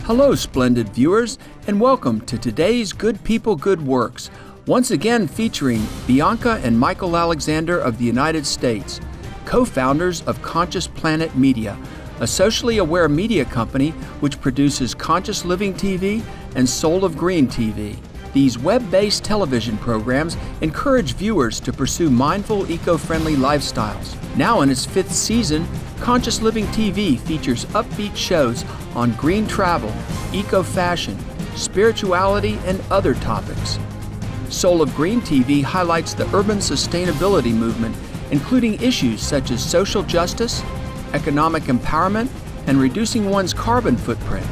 Hello, splendid viewers, and welcome to today's Good People, Good Works, once again featuring Bianca and Michael Alexander of the United States, co-founders of Conscious Planet Media, a socially aware media company which produces Conscious Living TV and Soul of Green TV. These web-based television programs encourage viewers to pursue mindful, eco-friendly lifestyles. Now in its 5th season, Conscious Living TV features upbeat shows on green travel, eco-fashion, spirituality, and other topics. Soul of Green TV highlights the urban sustainability movement, including issues such as social justice, economic empowerment, and reducing one's carbon footprint.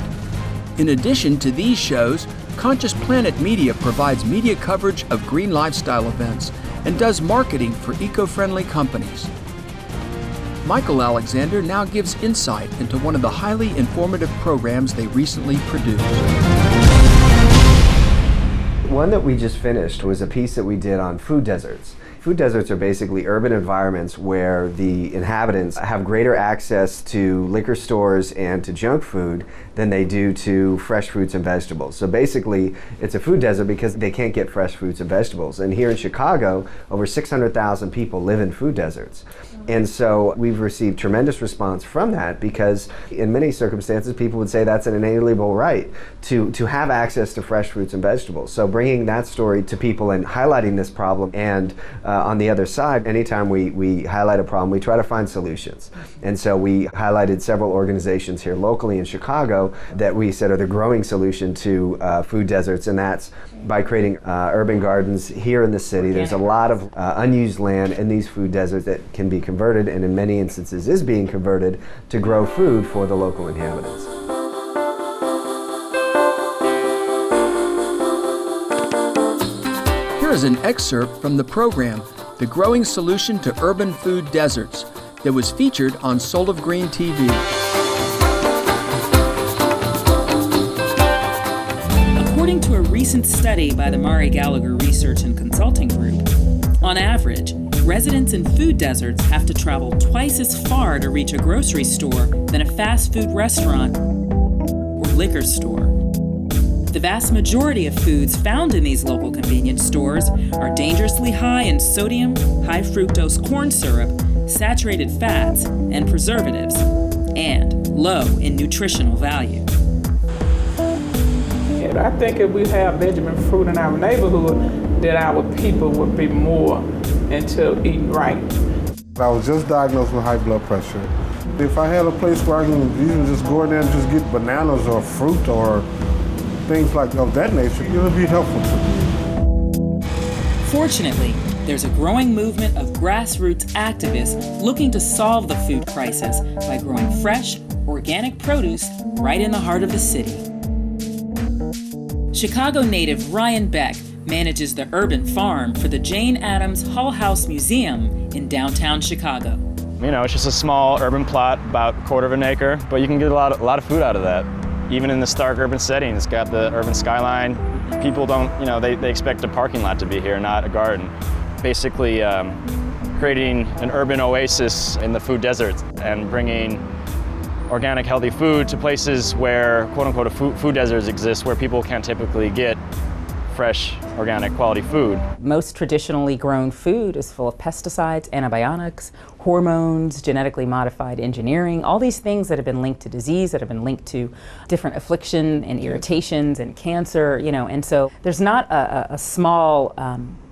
In addition to these shows, Conscious Planet Media provides media coverage of green lifestyle events and does marketing for eco-friendly companies. Michael Alexander now gives insight into one of the highly informative programs they recently produced. One that we just finished was a piece that we did on food deserts. Food deserts are basically urban environments where the inhabitants have greater access to liquor stores and to junk food than they do to fresh fruits and vegetables. So basically, it's a food desert because they can't get fresh fruits and vegetables. And here in Chicago, over 600,000 people live in food deserts. And so we've received tremendous response from that because in many circumstances, people would say that's an inalienable right to have access to fresh fruits and vegetables. So bringing that story to people and highlighting this problem, and on the other side, anytime we highlight a problem, we try to find solutions. And so we highlighted several organizations here locally in Chicago that we said are the growing solution to food deserts, and that's by creating urban gardens here in the city. There's a lot of unused land in these food deserts that can be converted, and in many instances is being converted to grow food for the local inhabitants. Here is an excerpt from the program, The Growing Solution to Urban Food Deserts, that was featured on Soul of Green TV. According to a recent study by the Mari Gallagher Research and Consulting Group, on average, residents in food deserts have to travel twice as far to reach a grocery store than a fast food restaurant or liquor store. The vast majority of foods found in these local convenience stores are dangerously high in sodium, high fructose corn syrup, saturated fats, and preservatives, and low in nutritional value. I think if we have vegetable fruit in our neighborhood, that our people would be more into eating right. I was just diagnosed with high blood pressure. If I had a place where I can even just go in there and just get bananas or fruit or things like of that nature, it would be helpful to me. Fortunately, there's a growing movement of grassroots activists looking to solve the food crisis by growing fresh, organic produce right in the heart of the city. Chicago native Ryan Beck manages the urban farm for the Jane Addams Hull House Museum in downtown Chicago. You know, it's just a small urban plot, about 1/4 of an acre, but you can get a lot of food out of that. Even in the stark urban setting, it's got the urban skyline. People don't, you know, they expect a parking lot to be here, not a garden. Basically creating an urban oasis in the food desert and bringing organic, healthy food to places where, quote-unquote, food deserts exist, where people can't typically get fresh, organic, quality food. Most traditionally grown food is full of pesticides, antibiotics, hormones, genetically modified engineering, all these things that have been linked to disease, that have been linked to different affliction and irritations and cancer, you know, and so there's not a small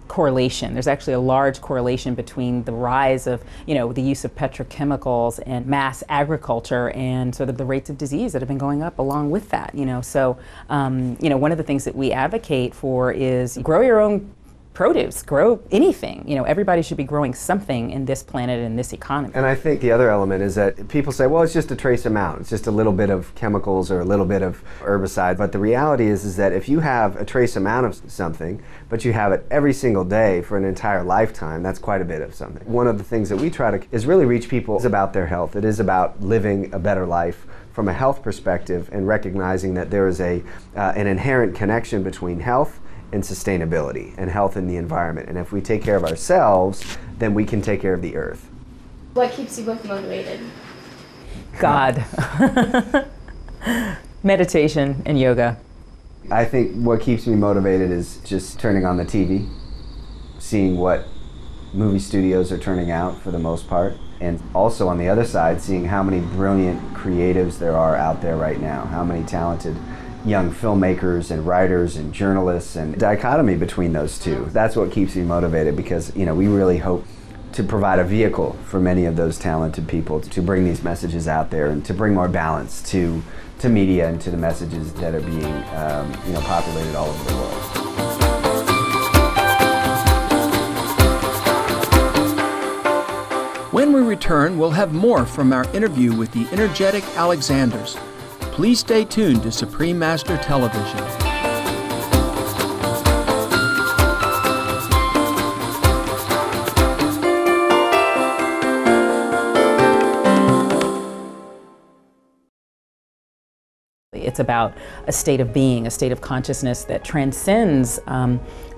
correlation. There's actually a large correlation between the rise of, you know, the use of petrochemicals and mass agriculture and sort of the rates of disease that have been going up along with that, you know. So, you know, one of the things that we advocate for is grow your own produce, grow anything. You know, everybody should be growing something in this planet and this economy. And I think the other element is that people say, well, it's just a trace amount. It's just a little bit of chemicals or a little bit of herbicide. But the reality is that if you have a trace amount of something, but you have it every single day for an entire lifetime, that's quite a bit of something. One of the things that we try to is really reach people is about their health. It is about living a better life from a health perspective and recognizing that there is an inherent connection between health and sustainability and health in the environment. And if we take care of ourselves, then we can take care of the earth. What keeps you both motivated? God. Meditation and yoga. I think what keeps me motivated is just turning on the TV, seeing what movie studios are turning out for the most part, and also on the other side, seeing how many brilliant creatives there are out there right now, how many talented young filmmakers and writers and journalists, and dichotomy between those two. That's what keeps me motivated, because we really hope to provide a vehicle for many of those talented people to bring these messages out there and to bring more balance to media and to the messages that are being populated all over the world. When we return, we'll have more from our interview with the energetic Alexanders. Please stay tuned to Supreme Master Television. It's about a state of being, a state of consciousness that transcends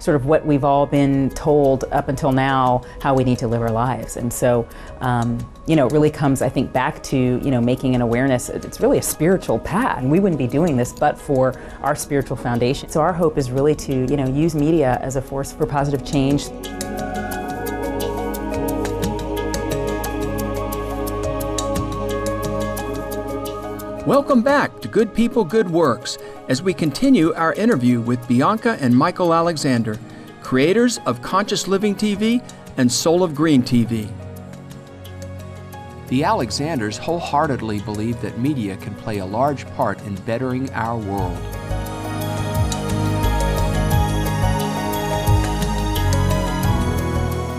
sort of what we've all been told up until now, how we need to live our lives. And so, it really comes, I think, back to, making an awareness. It's really a spiritual path. And we wouldn't be doing this but for our spiritual foundation. So our hope is really to, use media as a force for positive change. Welcome back to Good People, Good Works, as we continue our interview with Bianca and Michael Alexander, creators of Conscious Living TV and Soul of Green TV. The Alexanders wholeheartedly believe that media can play a large part in bettering our world.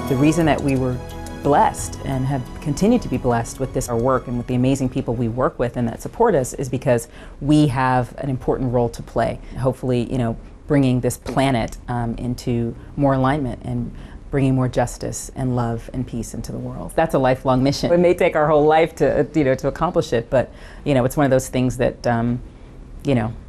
The reason that we were blessed and have continued to be blessed with our work and with the amazing people we work with and that support us is because we have an important role to play. Hopefully, bringing this planet into more alignment and bringing more justice and love and peace into the world. That's a lifelong mission. It may take our whole life to accomplish it, but it's one of those things that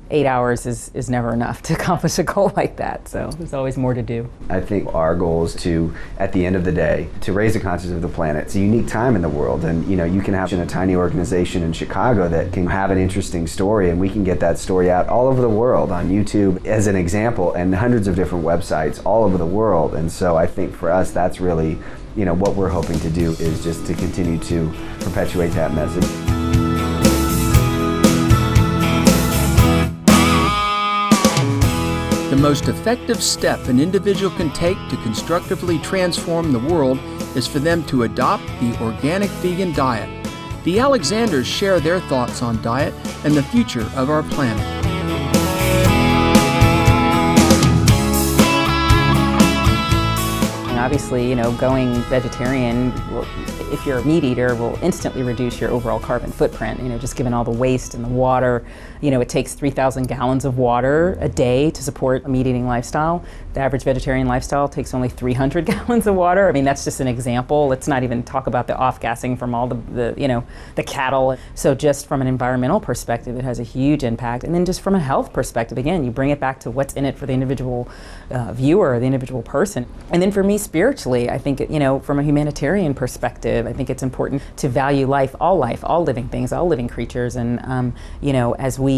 8 hours is never enough to accomplish a goal like that, so there's always more to do. I think our goal is to, at the end of the day, to raise the consciousness of the planet. It's a unique time in the world, and you can have a tiny organization in Chicago that can have an interesting story, and we can get that story out all over the world on YouTube as an example, and hundreds of different websites all over the world. And so I think for us, that's really what we're hoping to do, is just to continue to perpetuate that message. The most effective step an individual can take to constructively transform the world is for them to adopt the organic vegan diet. The Alexanders share their thoughts on diet and the future of our planet. And obviously, going vegetarian, if you're a meat eater, will instantly reduce your overall carbon footprint, just given all the waste and the water. It takes 3,000 gallons of water a day to support a meat-eating lifestyle. The average vegetarian lifestyle takes only 300 gallons of water. I mean, that's just an example. Let's not even talk about the off-gassing from all the cattle. So just from an environmental perspective, it has a huge impact. And then just from a health perspective, again, you bring it back to what's in it for the individual viewer, the individual person. And then for me, spiritually, I think, from a humanitarian perspective, I think it's important to value life, all living things, all living creatures. And, as we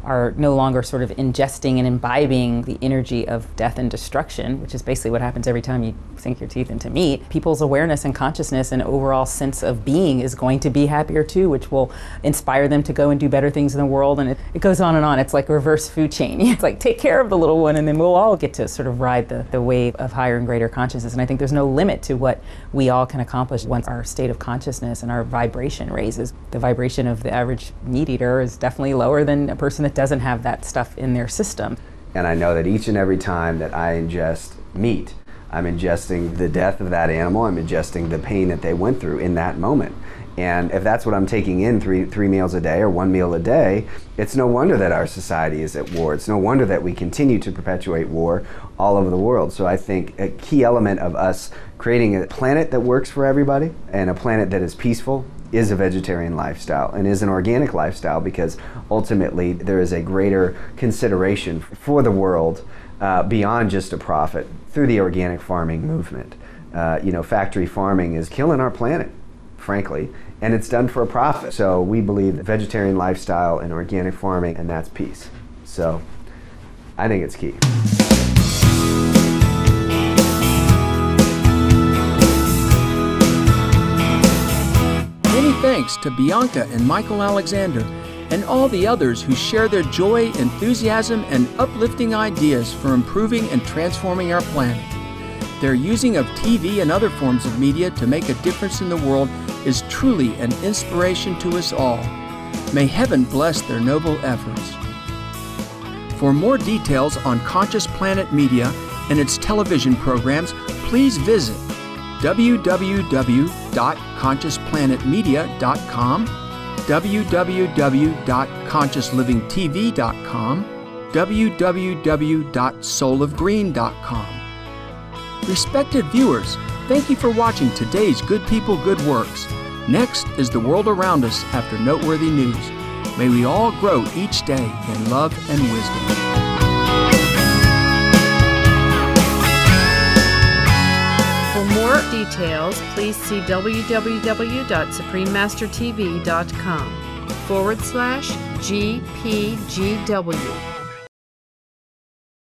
are no longer sort of ingesting and imbibing the energy of death and destruction, which is basically what happens every time you sink your teeth into meat, people's awareness and consciousness and overall sense of being is going to be happier too, which will inspire them to go and do better things in the world. And it goes on and on. It's like a reverse food chain. It's like, take care of the little one, and then we'll all get to sort of ride the wave of higher and greater consciousness. And I think there's no limit to what we all can accomplish once our state of consciousness and our vibration raises. The vibration of the average meat eater is definitely lower than a person that doesn't have that stuff in their system. And I know that each and every time that I ingest meat, I'm ingesting the death of that animal, I'm ingesting the pain that they went through in that moment. And if that's what I'm taking in three meals a day or one meal a day, it's no wonder that our society is at war. It's no wonder that we continue to perpetuate war all over the world. So I think a key element of us creating a planet that works for everybody and a planet that is peaceful is a vegetarian lifestyle and is an organic lifestyle, because ultimately there is a greater consideration for the world beyond just a profit through the organic farming movement. Factory farming is killing our planet frankly, and it's done for a profit. So we believe that vegetarian lifestyle and organic farming, and that's peace. So I think it's key. Many thanks to Bianca and Michael Alexander and all the others who share their joy, enthusiasm, and uplifting ideas for improving and transforming our planet. Their using of TV and other forms of media to make a difference in the world is truly an inspiration to us all. May heaven bless their noble efforts. For more details on Conscious Planet Media and its television programs, please visit www.consciousplanetmedia.com, www.consciouslivingtv.com, www.soulofgreen.com. Respected viewers, thank you for watching today's Good People, Good Works. Next is the world around us after noteworthy news. May we all grow each day in love and wisdom. For more details, please see www.suprememastertv.com/GPGW.